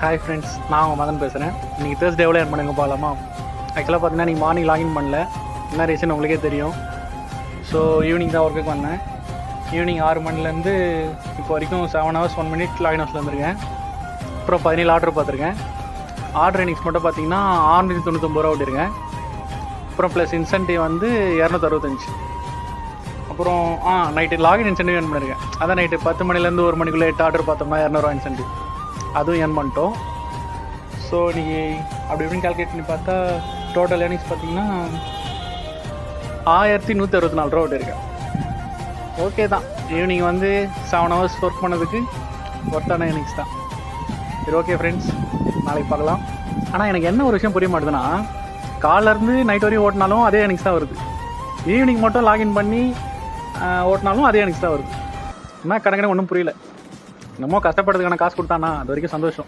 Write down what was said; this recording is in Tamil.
ஹாய் ஃப்ரெண்ட்ஸ், நான் உங்கள் மதன் பேசுகிறேன். இன்றைக்கி தேர்ஸ்டே எவ்வளோ ஏர்ன் பண்ணுங்க பார்க்கலாமா? ஆக்சுவலாக பார்த்தீங்கன்னா நீங்கள் மார்னிங் லாகின் பண்ணல, என்ன ரீசன் உங்களுக்கே தெரியும். ஸோ ஈவினிங் தான் ஒர்க்குக்கு வந்தேன். ஈவினிங் 6 மணிலேருந்து இப்போ வரைக்கும் 7 hours 1 minute லாகின் ஹவுஸில் வந்துருக்கேன். அப்புறம் 17 ஆர்டர் பார்த்துருக்கேன். ஆர்டர் எனிக்ஸ் மட்டும் பார்த்தீங்கன்னா 699 ரூபா ஓட்டிருக்கேன். அப்புறம் ப்ளஸ் இன்சென்டிவ் வந்து 265. அப்புறம் நைட்டு லாகின் இன்சென்டிவ் ஏர்ன் பண்ணியிருக்கேன். அதான் நைட்டு 10 மணிலேருந்து 1 மணிக்குள்ளே 8 ஆர்டர் பார்த்தோம்னா 200 இன்சென்டிவ், அதுவும் ஏர்ன் பண்ணிட்டோம். ஸோ இன்றைக்கி அப்படி இப்படின்னு கால்குலேட் பண்ணி பார்த்தா டோட்டல் ஏர்னிங்ஸ் பார்த்தீங்கன்னா 1164 ரூபா ஓட்டிருக்கேன். ஓகே தான், ஈவினிங் வந்து 7 hours ஒர்க் பண்ணதுக்கு ஒர்த்தான ஏர்னிங்ஸ் தான். சரி, ஓகே ஃப்ரெண்ட்ஸ், நாளைக்கு பார்க்கலாம். ஆனால் எனக்கு என்ன ஒரு விஷயம் புரிய மாட்டேதுன்னா, காலைலேருந்து நைட் வரையும் ஓட்டினாலும் அதே ஏர்னிங்ஸ் தான் வருது. ஈவினிங் மட்டும் லாகின் பண்ணி ஓட்டினாலும் அதே ஏர்னிங்ஸ் தான் வருது. என்ன கணக்குன்னு ஒன்றும் புரியல. என்னமோ கஷ்டப்படுறதுக்கான காசு கொடுத்தானா, அது வரைக்கும் சந்தோஷம்.